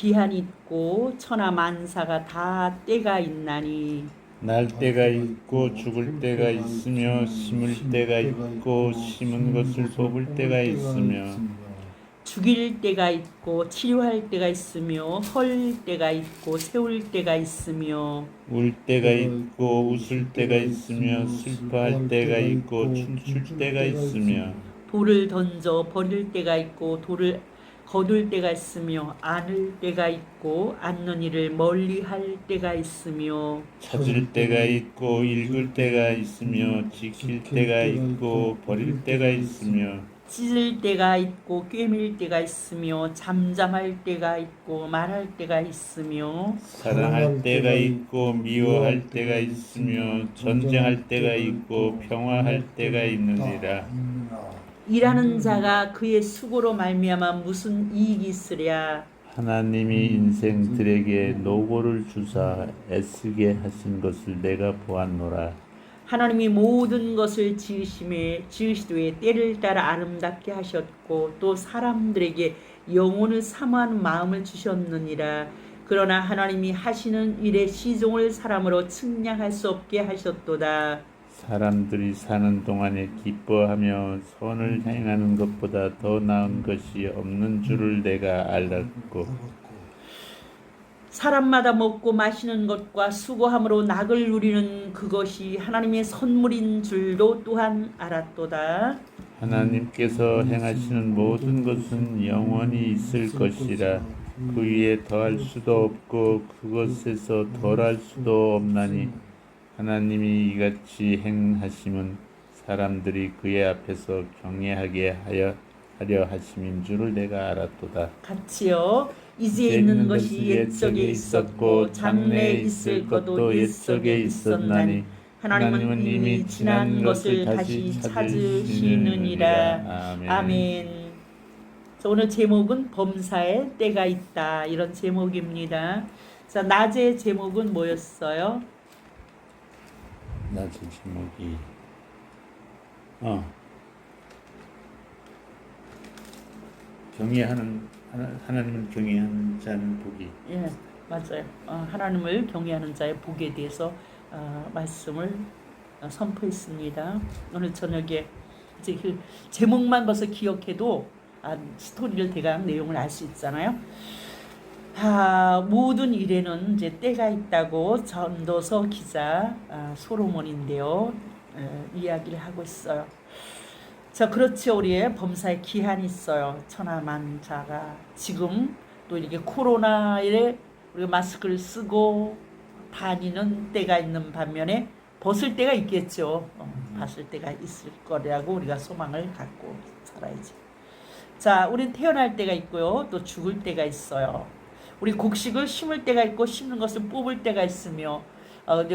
기한이 있고 천하 만사가 다 때가 있나니 날 때가 있고 죽을 때가 있으며 심을 때가 있고 심은 것을 뽑을 때가 있으며 죽일 때가 있고 치료할 때가 있으며 헐 때가 있고 세울 때가 있으며 울 때가 있고 웃을 때가 있으며 슬퍼할 때가 있고 춤출 때가 있으며 돌을 던져 버릴 때가 있고 돌을 거둘 때가 있으며 안을 때가 있고 안는 이를 멀리 할 때가 있으며 찾을 때가 있고 읽을 때가 있으며 지킬 때가 있고 버릴 때가 있으며 찢을 때가 있고 꿰맬 때가 있으며 잠잠할 때가 있고 말할 때가 있으며 사랑할 때가 있고 미워할 때가 있으며 전쟁할 때가 있고 평화할 때가 있느니라. 일하는 자가 그의 수고로 말미암아 무슨 이익이 있으랴. 하나님이 인생들에게 노고를 주사 애쓰게 하신 것을 내가 보았노라. 하나님이 모든 것을 지으시되 때를 따라 아름답게 하셨고 또 사람들에게 영혼을 사모하는 마음을 주셨느니라. 그러나 하나님이 하시는 일의 시종을 사람으로 측량할 수 없게 하셨도다. 사람들이 사는 동안에 기뻐하며 선을 행하는 것보다 더 나은 것이 없는 줄을 내가 알았고 사람마다 먹고 마시는 것과 수고함으로 낙을 누리는 그것이 하나님의 선물인 줄도 또한 알았도다. 하나님께서 행하시는 모든 것은 영원히 있을 것이라. 그 위에 더할 수도 없고 그것에서 덜할 수도 없나니 하나님이 이같이 행하심은 사람들이 그의 앞에서 경외하게 하려 하심인 줄을 내가 알았도다. 같이요. 이제 있는 것이 옛적에 있었고 장래에 있을 것도 옛적에 있었나니 하나님은 이미 지난 것을 다시 찾으시느니라. 아멘. 자, 오늘 제목은 범사에 때가 있다, 이런 제목입니다. 자, 낮의 제목은 뭐였어요? 낮의 제목이 하나님을 경외하는 자는 복이. 예, 맞아요. 하나님을 경외하는 자의 복에 대해서 말씀을 선포했습니다. 오늘 저녁에 이제 그 제목만 벌써 기억해도 스토리를 대강 내용을 알 수 있잖아요. 모든 일에는 이제 때가 있다고 전도서 기자 솔로몬인데요. 이야기를 하고 있어요. 자, 그렇죠. 우리의 범사에 기한이 있어요. 천하만사가 지금 또 이렇게 코로나에 우리가 마스크를 쓰고 다니는 때가 있는 반면에 벗을 때가 있겠죠. 벗을 때가 있을 거라고 우리가 소망을 갖고 살아야지. 자, 우린 태어날 때가 있고요. 또 죽을 때가 있어요. 우리 곡식을 심을 때가 있고 심는 것을 뽑을 때가 있으며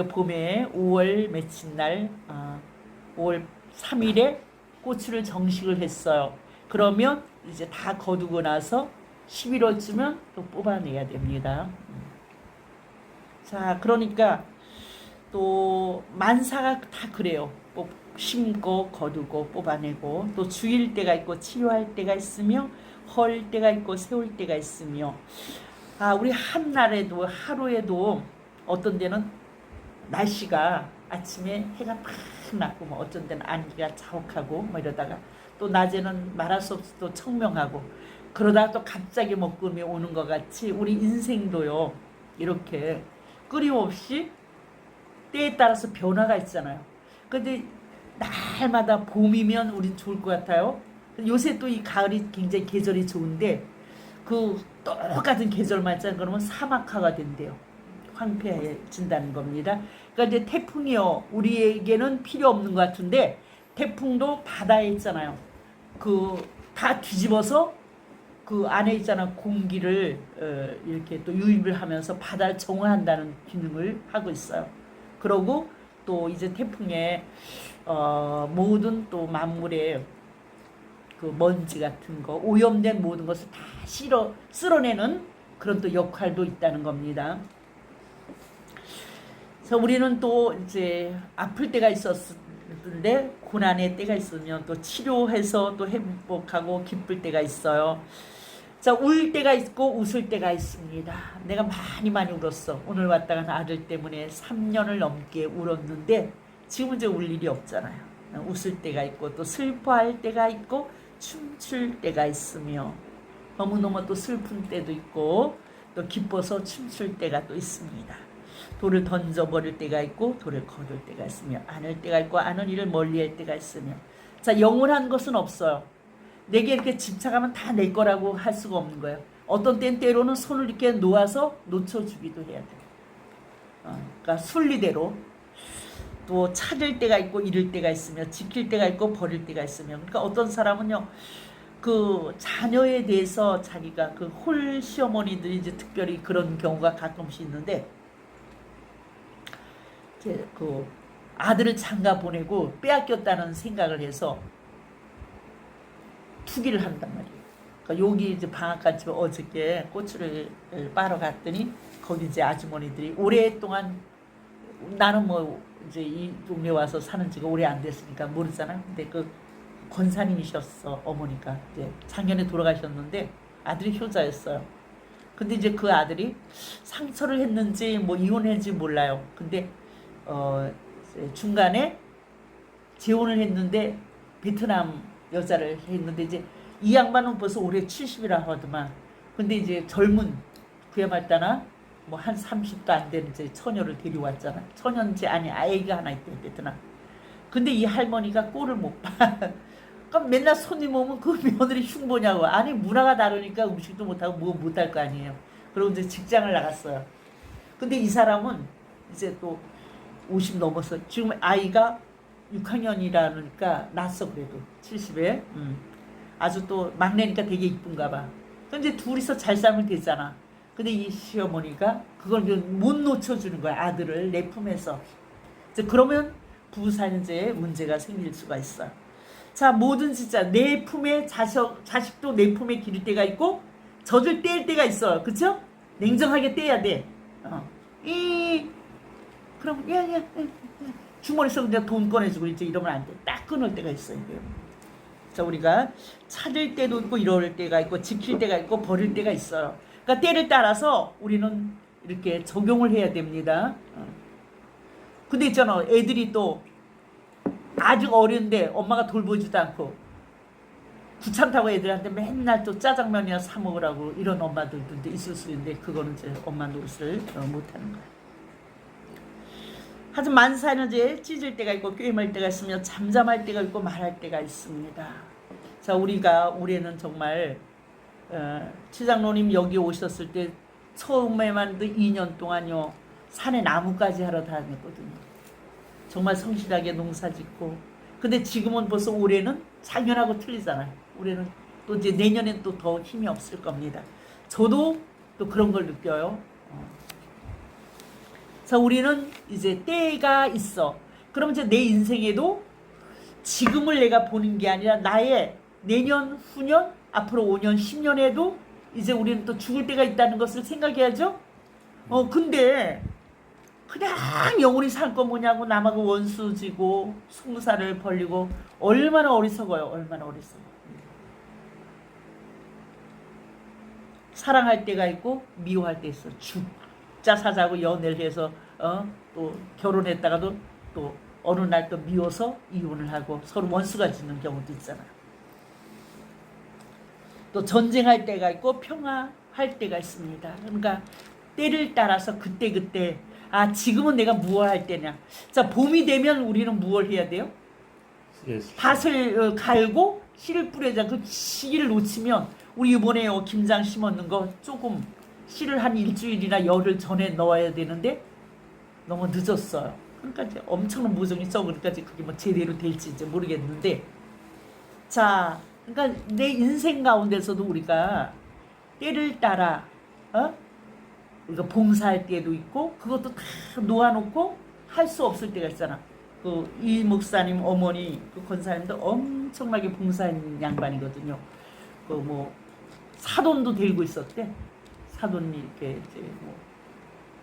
봄에 5월 며칠 날 5월 3일에 고추를 정식을 했어요. 그러면 이제 다 거두고 나서 11월쯤은 또 뽑아내야 됩니다. 자, 그러니까 또 만사가 다 그래요. 심고 거두고 뽑아내고 또 죽일 때가 있고 치료할 때가 있으며 헐 때가 있고 세울 때가 있으며 우리 한날에도 하루에도 어떤 데는 날씨가 아침에 해가 팍 났고 뭐 어쩐 데는 안개가 자욱하고 뭐 이러다가 또 낮에는 말할 수 없이 또 청명하고 그러다가 또 갑자기 먹구름이 오는 것 같이 우리 인생도요 이렇게 끊임없이 때에 따라서 변화가 있잖아요. 근데 날마다 봄이면 우린 좋을 것 같아요. 요새 또 이 가을이 굉장히 계절이 좋은데 그 똑같은 계절만 있잖아요. 그러면 사막화가 된대요. 황폐해진다는 겁니다. 그러니까 이제 태풍이요 우리에게는 필요 없는 것 같은데 태풍도 바다에 있잖아요. 그 다 뒤집어서 그 안에 있잖아 공기를 이렇게 또 유입을 하면서 바다를 정화한다는 기능을 하고 있어요. 그러고 또 이제 태풍에 모든 또 만물의 그 먼지 같은 거 오염된 모든 것을 다 쓸어내는 그런 또 역할도 있다는 겁니다. 그래서 우리는 또 이제 아플 때가 있었는데 고난의 때가 있으면 또 치료해서 또 행복하고 기쁠 때가 있어요. 자, 울 때가 있고 웃을 때가 있습니다. 내가 많이 울었어. 오늘 왔다가 아들 때문에 3년을 넘게 울었는데 지금은 이제 울 일이 없잖아요. 웃을 때가 있고 또 슬퍼할 때가 있고 춤출 때가 있으며 너무너무 또 슬픈 때도 있고 또 기뻐서 춤출 때가 또 있습니다. 돌을 던져버릴 때가 있고 돌을 거둘 때가 있으며 안을 때가 있고 아는 일을 멀리할 때가 있으며 자, 영원한 것은 없어요. 내게 이렇게 집착하면 다 내 거라고 할 수가 없는 거예요. 어떤 때로는 손을 이렇게 놓아서 놓쳐주기도 해야 돼요. 그러니까 순리대로 또 찾을 때가 있고 잃을 때가 있으며 지킬 때가 있고 버릴 때가 있으며 그러니까 어떤 사람은요 그 자녀에 대해서 자기가 그 홀 시어머니들이 이제 특별히 그런 경우가 가끔씩 있는데 이제 그 아들을 장가 보내고 빼앗겼다는 생각을 해서 투기를 한단 말이에요. 그러니까 여기 이제 방앗간 집에 어저께 고추를 빠러 갔더니 거기 이제 아주머니들이 오랫동안 나는 뭐 이제 이 동네 와서 사는 지가 오래 안 됐으니까 모르잖아. 근데 그 권사님이셨어 어머니가 이제 작년에 돌아가셨는데 아들이 효자였어요. 근데 이제 그 아들이 상처를 했는지 뭐 이혼했는지 몰라요. 근데 중간에 재혼을 했는데 베트남 여자를 했는데 이제 이 양반은 벌써 올해 70이라 하더만. 근데 이제 젊은 그야말따나 뭐 한 30도 안 되는 이제 처녀를 데려왔잖아. 처녀인지 아니 아이가 하나 있대 베트남. 근데 이 할머니가 꼴을 못 봐. 그럼 맨날 손님 오면 그 며느리 흉보냐고. 아니 문화가 다르니까 음식도 못하고 뭐 못할 거 아니에요. 그리고 이제 직장을 나갔어요. 근데 이 사람은 이제 또 50 넘어서 지금 아이가 6학년이라니까 낫어 그래도 70에 아주 또 막내니까 되게 이쁜가 봐. 근데 둘이서 잘 살면 되잖아. 근데 이 시어머니가 그걸 못 놓쳐주는 거야. 아들을 내 품에서. 이제 그러면 부부 사이에 문제가 생길 수가 있어요. 자, 뭐든지 진짜 내 품에 자식도 내 품에 기를 때가 있고 젖을 뗄 때가 있어요. 그쵸? 냉정하게 떼야 돼. 그럼 야. 주머니에서 그냥 돈 꺼내주고 이제 이러면 안 돼. 딱 끊을 때가 있어요. 자, 우리가 찾을 때도 있고 이럴 때가 있고 지킬 때가 있고 버릴 때가 있어요. 그러니까 때를 따라서 우리는 이렇게 적용을 해야 됩니다. 근데 있잖아 애들이 또 아직 어린데 엄마가 돌보지도 않고 귀찮다고 애들한테 맨날 또 짜장면이나 사 먹으라고 이런 엄마들도 있을 수 있는데 그거는 이제 엄마 노릇을 못하는 거예요. 하지만 만사는 이제 찢을 때가 있고 꿰맬 때가 있으며 잠잠할 때가 있고 말할 때가 있습니다. 자, 우리가 올해는 정말 치장로님 여기 오셨을 때 처음에만 2년 동안요 산에 나무까지 하러 다녔거든요. 정말 성실하게 농사 짓고. 근데 지금은 벌써 올해는 작년하고 틀리잖아요. 올해는 또 이제 내년엔 또 더 힘이 없을 겁니다. 저도 또 그런 걸 느껴요. 자, 우리는 이제 때가 있어. 그럼 이제 내 인생에도 지금을 내가 보는 게 아니라 나의 내년, 후년, 앞으로 5년, 10년에도 이제 우리는 또 죽을 때가 있다는 것을 생각해야죠. 근데 그냥 영원히 살 거 뭐냐고 남하고 원수 지고 송사를 벌리고 얼마나 어리석어요. 얼마나 어리석어. 사랑할 때가 있고 미워할 때 있어. 죽자 사자고 연애를 해서 또 결혼했다가도 또 어느 날 또 미워서 이혼을 하고 서로 원수가 짓는 경우도 있잖아요. 또 전쟁할 때가 있고 평화할 때가 있습니다. 그러니까 때를 따라서 그때 지금은 내가 무엇 할 때냐. 자, 봄이 되면 우리는 무엇을 해야 돼요? 밭을 갈고 씨를 뿌려자. 그 시기를 놓치면 우리 이번에 김장 심었는 거 조금 씨를 한 일주일이나 열흘 전에 넣어야 되는데 너무 늦었어요. 그러니까 이제 엄청난 모종이 썩으니까 이제 그게 뭐 제대로 될지 이제 모르겠는데, 자, 그러니까 내 인생 가운데서도 우리가 때를 따라 우리가 봉사할 때도 있고 그것도 다 놓아놓고 할 수 없을 때가 있잖아. 그 이 목사님 어머니 그 권사님도 엄청나게 봉사한 양반이거든요. 그 뭐 사돈도 들고 있었대. 사돈이 이렇게 이제 뭐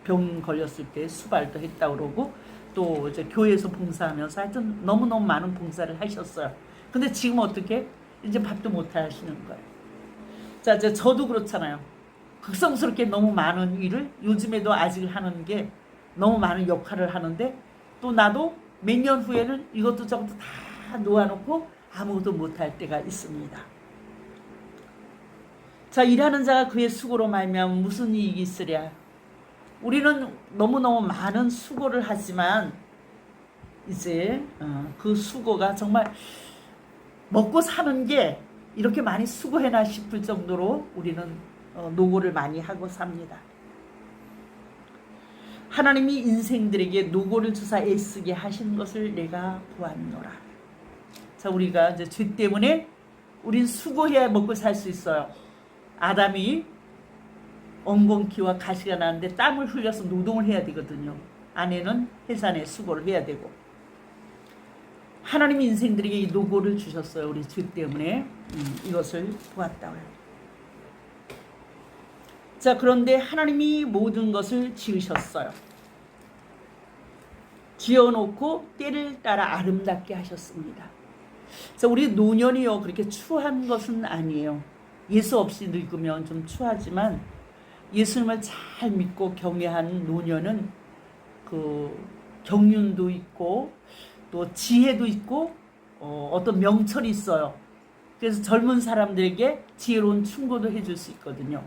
병 걸렸을 때 수발도 했다 그러고 또 이제 교회에서 봉사하면서 하여튼 너무너무 많은 봉사를 하셨어요. 근데 지금 어떻게 이제 밥도 못 하시는 거예요. 자, 저도 그렇잖아요. 극성스럽게 너무 많은 일을 요즘에도 아직 하는 게 너무 많은 역할을 하는데 또 나도 몇 년 후에는 이것도 저것도 다 놓아놓고 아무것도 못할 때가 있습니다. 자, 일하는 자가 그의 수고로 말미암아 무슨 이익이 있으랴. 우리는 너무너무 많은 수고를 하지만 이제 그 수고가 정말 먹고 사는 게 이렇게 많이 수고해나 싶을 정도로 우리는 노고를 많이 하고 삽니다. 하나님이 인생들에게 노고를 주사 애쓰게 하신 것을 내가 보았노라. 자, 우리가 이제 죄 때문에 우린 수고해야 먹고 살 수 있어요. 아담이 엉겅퀴와 가시가 나는데 땀을 흘려서 노동을 해야 되거든요. 아내는 해산에 수고를 해야 되고. 하나님이 인생들에게 이 노고를 주셨어요. 우리 죄 때문에 이것을 보았다고요. 자, 그런데 하나님이 모든 것을 지으셨어요. 지어놓고 때를 따라 아름답게 하셨습니다. 자, 우리 노년이요 그렇게 추한 것은 아니에요. 예수 없이 늙으면 좀 추하지만 예수님을 잘 믿고 경외한 노년은 그 경륜도 있고 또 지혜도 있고 어떤 명철이 있어요. 그래서 젊은 사람들에게 지혜로운 충고도 해줄 수 있거든요.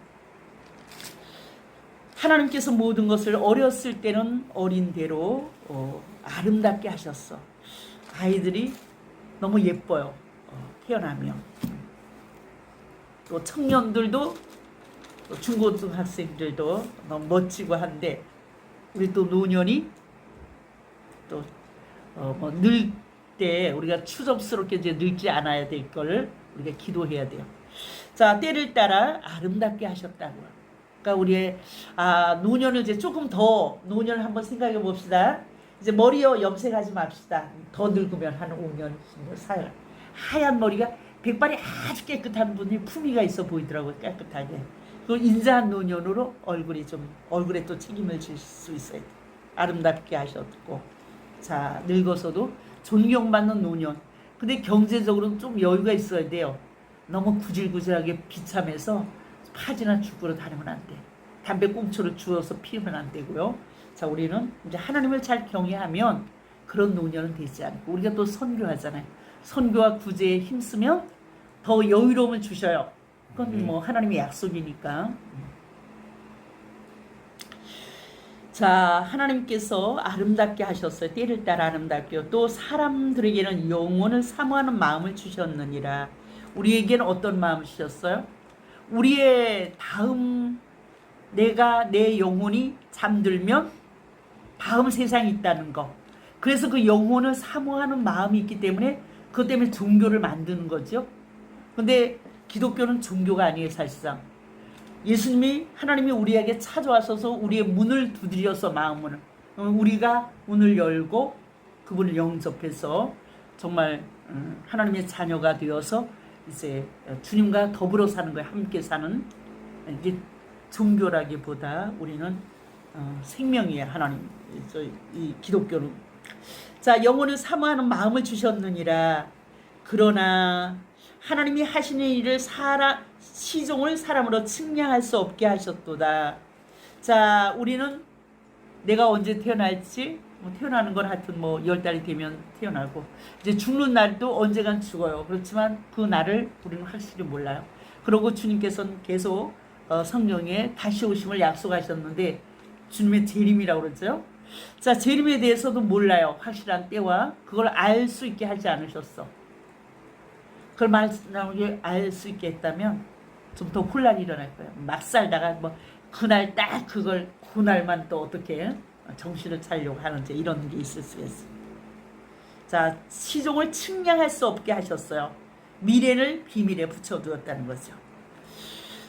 하나님께서 모든 것을 어렸을 때는 어린 대로 아름답게 하셨어. 아이들이 너무 예뻐요. 태어나면. 또 청년들도 또 중고등학생들도 너무 멋지고 한데 우리 또 노년이 또 늙 때 우리가 추접스럽게 이제 늙지 않아야 될 걸 우리가 기도해야 돼요. 자, 때를 따라 아름답게 하셨다고요. 그러니까 우리의 노년을 이제 조금 더 노년을 한번 생각해 봅시다. 이제 머리요 염색하지 맙시다. 더 늙으면 한 5년 사요. 하얀 머리가 백발이 아주 깨끗한 분이 품위가 있어 보이더라고요. 깨끗하게. 그 인자한 노년으로 얼굴에 또 책임을 질 수 있어요. 아름답게 하셨고, 자, 늙어서도 존경받는 노년. 근데 경제적으로는 좀 여유가 있어야 돼요. 너무 구질구질하게 비참해서 파지나 죽으러 다니면 안 돼. 담배 꽁초를 주워서 피우면 안 되고요. 자, 우리는 이제 하나님을 잘 경외하면 그런 노년은 되지 않고 우리가 또 선교하잖아요. 선교와 구제에 힘쓰면 더 여유로움을 주셔요. 그건 뭐 하나님의 약속이니까. 자, 하나님께서 아름답게 하셨어요. 때를 따라 아름답게요. 또 사람들에게는 영혼을 사모하는 마음을 주셨느니라. 우리에게는 어떤 마음을 주셨어요? 우리의 다음 내 영혼이 잠들면 다음 세상이 있다는 거. 그래서 그 영혼을 사모하는 마음이 있기 때문에 그것 때문에 종교를 만드는 거죠. 근데 기독교는 종교가 아니에요, 사실상. 하나님이 우리에게 찾아와서 우리의 문을 두드려서 마음을 우리가 문을 열고 그분을 영접해서 정말 하나님의 자녀가 되어서 이제 주님과 더불어 사는 거예요. 함께 사는 이게 종교라기보다 우리는 생명이에요. 하나님 이 기독교는. 자, 영혼을 사모하는 마음을 주셨느니라. 그러나 하나님이 하시는 일을 시종을 사람으로 측량할 수 없게 하셨도다. 자, 우리는 내가 언제 태어날지 태어나는 건 하여튼 10달이 되면 태어나고 이제 죽는 날도 언젠간 죽어요. 그렇지만 그 날을 우리는 확실히 몰라요. 그리고 주님께서는 계속 성령에 다시 오심을 약속하셨는데 주님의 재림이라고 그러죠. 자, 재림에 대해서도 몰라요. 확실한 때와 그걸 알 수 있게 하지 않으셨어. 그걸 알 수 있게 했다면 좀 더 혼란이 일어날 거예요. 막 살다가 그날 딱 그날만 또 어떻게 정신을 차리려고 하는지 이런 게 있을 수 있어요. 자, 시종을 측량할 수 없게 하셨어요. 미래를 비밀에 붙여두었다는 거죠.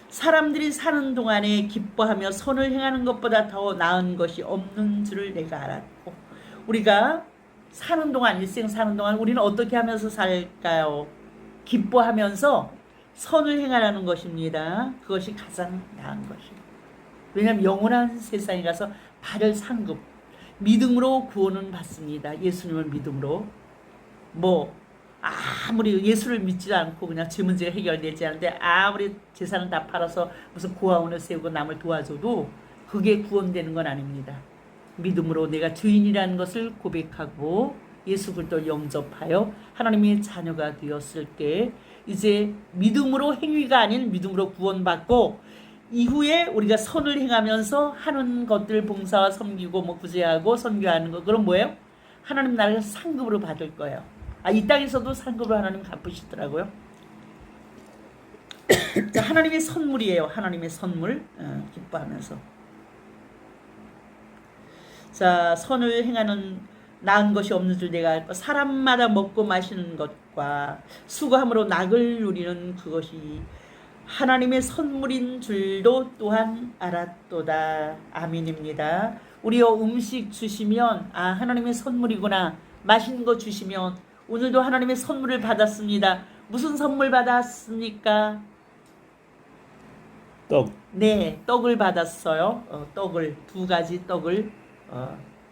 사람들이 사는 동안에 기뻐하며 선을 행하는 것보다 더 나은 것이 없는 줄을 내가 알았고, 우리가 사는 동안, 일생 사는 동안 우리는 어떻게 하면서 살까요? 기뻐하면서 선을 행하라는 것입니다. 그것이 가장 나은 것입니다. 왜냐하면 영원한 세상에 가서 받을 상급, 믿음으로 구원은 받습니다. 예수님을 믿음으로. 아무리 예수를 믿지 않고 그냥 죄 문제가 해결되지 않는데 아무리 재산을 다 팔아서 무슨 고아원을 세우고 남을 도와줘도 그게 구원되는 건 아닙니다. 믿음으로 내가 주인이라는 것을 고백하고 예수 그리스도를 영접하여 하나님의 자녀가 되었을 때 이제 믿음으로 행위가 아닌 믿음으로 구원받고 이후에 우리가 선을 행하면서 하는 것들 봉사와 섬기고 뭐 구제하고 선교하는 거 그건 뭐예요? 하나님 나라에서 상급으로 받을 거예요. 이 땅에서도 상급으로 하나님 갚으시더라고요. 자, 하나님의 선물이에요. 하나님의 선물 기뻐하면서 자 선을 행하는 나은 것이 없는 줄 내가 알고 사람마다 먹고 마시는 것과 수고함으로 낙을 누리는 그것이 하나님의 선물인 줄도 또한 알았도다. 아멘입니다. 우리요 음식 주시면 하나님의 선물이구나. 맛있는 거 주시면 오늘도 하나님의 선물을 받았습니다. 무슨 선물 받았습니까? 떡. 네, 떡을 받았어요. 떡을 2가지 떡을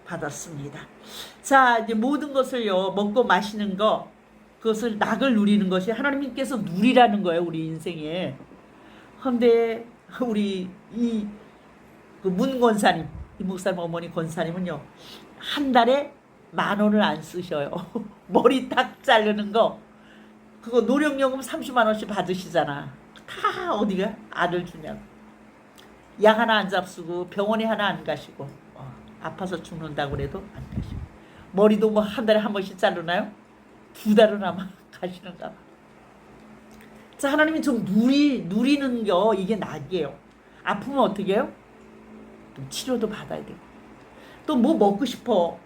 받았습니다. 자, 이제 모든 것을요 먹고 마시는 거 그것을 낙을 누리는 것이 하나님께서 누리라는 거예요 우리 인생에. 그런데 우리 그 문 권사님, 이 목사님 어머니 권사님은요 한 달에 10,000원을 안 쓰셔요. 머리 딱 자르는 거 그거 노령연금 30만 원씩 받으시잖아. 다 어디가 아들 주냐고. 약 하나 안 잡수고 병원에 하나 안 가시고 아파서 죽는다고 그래도 안 가시고 머리도 뭐 한 달에 한 번씩 자르나요? 2달은 아마 가시는가 봐. 자, 하나님이 좀 누리는 거 이게 낙이에요. 아프면 어떻게 해요? 좀 치료도 받아야 되고 또 뭐 먹고 싶어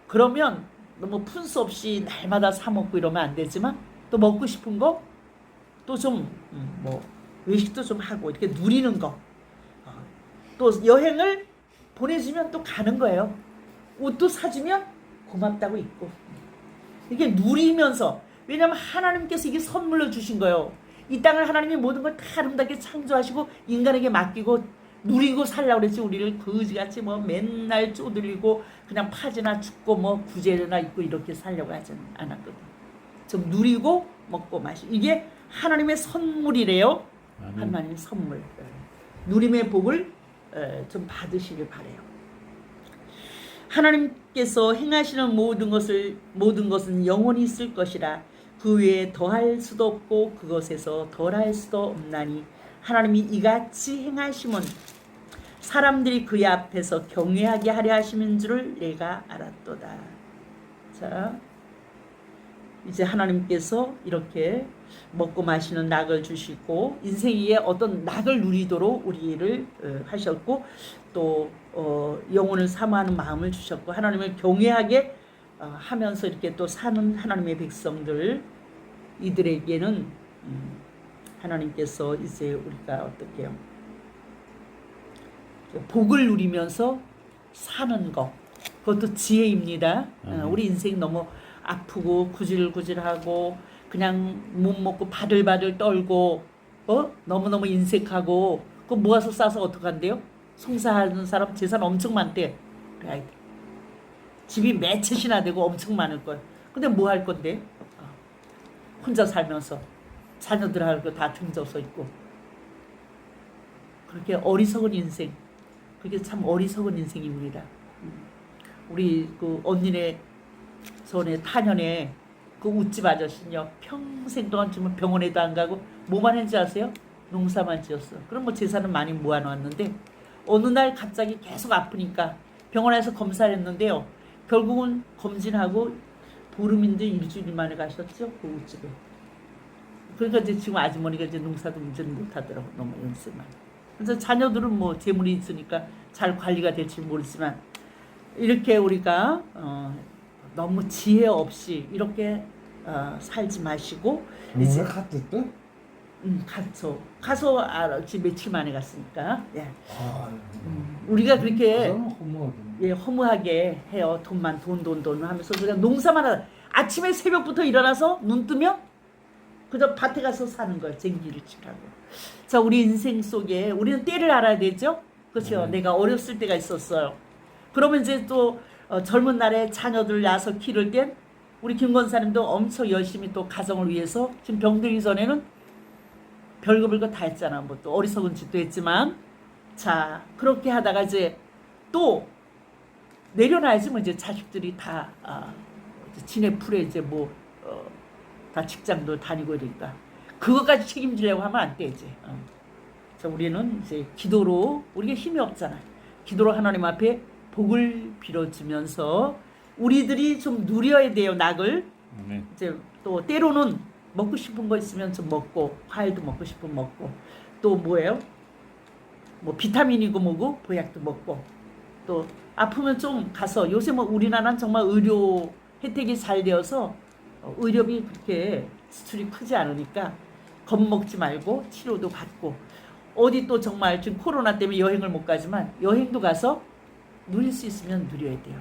그러면 너무 푼수 없이 날마다 사 먹고 이러면 안 되지만 또 먹고 싶은 거 또 좀 뭐 외식도 좀 하고 이렇게 누리는 거 또 여행을 보내주면 또 가는 거예요. 옷도 사주면 고맙다고 입고 이게 누리면서 왜냐하면 하나님께서 이게 선물로 주신 거예요. 이 땅을 하나님이 모든 걸 다 아름답게 창조하시고 인간에게 맡기고 누리고 살라고 그랬지 우리를 거지같이 뭐 맨날 쪼들리고 그냥 파지나 죽고 뭐 구제나 입고 이렇게 살려고 하지 않았거든. 좀 누리고 먹고 마시고 이게 하나님의 선물이래요. 하나님의 선물. 누림의 복을 좀 받으시길 바래요. 하나님께서 행하시는 모든 것은 영원히 있을 것이라 그 외에 더할 수도 없고 그것에서 덜할 수도 없나니 하나님이 이같이 행하심은 사람들이 그의 앞에서 경외하게 하려 하심인 줄을 내가 알았도다. 자, 이제 하나님께서 이렇게 먹고 마시는 낙을 주시고 인생에 어떤 낙을 누리도록 우리를 하셨고 또 영혼을 사모하는 마음을 주셨고 하나님을 경외하게 하면서 이렇게 또 사는 하나님의 백성들 이들에게는 하나님께서 이제 우리가 어떻게 해요? 복을 누리면서 사는 것 그것도 지혜입니다. 우리 인생 너무 아프고 구질구질하고 그냥 못 먹고 바들바들 떨고 너무너무 인색하고 그거 모아서 싸서 어떡한대요? 송사하는 사람 재산 엄청 많대. 그래. 집이 몇 채씩이나 되고 엄청 많을 거야. 근데 뭐 할 건데? 혼자 살면서 자녀들하고 다 등져서 있고 그렇게 어리석은 인생 그게 참 어리석은 인생입니다. 우리 그 언니네 전에 타년에 그 웃집 아저씨요 평생 동안 지금 병원에도 안 가고 뭐만 했는지 아세요? 농사만 지었어. 그럼 뭐 재산은 많이 모아놨는데 어느 날 갑자기 계속 아프니까 병원에서 검사를 했는데요. 결국은 검진하고 보름인데 일주일 만에 가셨죠. 그 웃집에. 그러니까 이제 지금 아주머니가 이제 농사도 이제 못하더라고. 너무 연세만. 그래서 자녀들은 뭐 재물이 있으니까 잘 관리가 될지 모르지만 이렇게 우리가 너무 지혜 없이 이렇게 살지 마시고 이제 갔댔대? 가서 지금 며칠 만에 갔으니까 예. 우리가 그렇게 허무하게 해요. 돈 하면서 그냥 농사만 하다 아침에 새벽부터 일어나서 눈 뜨면 그저 밭에 가서 사는 거예요. 쟁기를 치라고. 자, 우리 인생 속에 우리는 때를 알아야 되죠. 그렇죠. 내가 어렸을 때가 있었어요. 그러면 이제 또 젊은 날에 자녀들 낳아서 기를 땐 우리 김 권사님도 엄청 열심히 또 가정을 위해서 지금 병들기 전에는 별거 별거 다 했잖아. 뭐 또 어리석은 짓도 했지만 자 그렇게 하다가 이제 또 내려놔야지 뭐 이제 자식들이 다 이제 지네 풀에 이제 뭐 다 직장도 다니고 이러니까 그것까지 책임지려고 하면 안 되지. 그래서 우리는 이제 기도로 우리가 힘이 없잖아. 기도로 하나님 앞에 복을 빌어주면서 우리들이 좀 누려야 돼요. 낙을 아멘. 이제 또 때로는 먹고 싶은 거 있으면 좀 먹고 과일도 먹고 싶으면 먹고 또 뭐예요? 뭐 비타민이고 뭐고 보약도 먹고 또 아프면 좀 가서 요새 뭐 우리나라는 정말 의료 혜택이 잘 되어서 의료비 그렇게 지출이 크지 않으니까 겁먹지 말고 치료도 받고 어디 또 정말 지금 코로나 때문에 여행을 못 가지만 여행도 가서 누릴 수 있으면 누려야 돼요.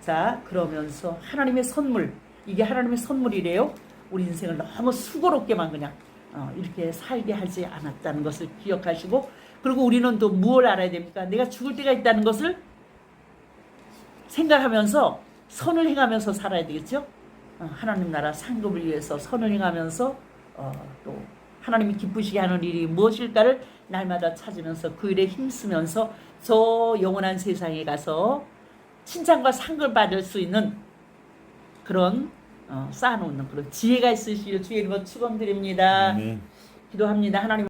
자 그러면서 하나님의 선물 이게 하나님의 선물이래요. 우리 인생을 너무 수고롭게만 그냥 이렇게 살게 하지 않았다는 것을 기억하시고 그리고 우리는 또 무엇을 알아야 됩니까? 내가 죽을 때가 있다는 것을 생각하면서 선을 행하면서 살아야 되겠죠? 하나님 나라 상급을 위해서 선을 행하면서 또 하나님이 기쁘시게 하는 일이 무엇일까를 날마다 찾으면서 그 일에 힘쓰면서 저 영원한 세상에 가서 칭찬과 상을 받을 수 있는 그런 쌓아놓는 그런 지혜가 있으시길 주의 이름으로 축원드립니다. 아멘. 기도합니다. 하나님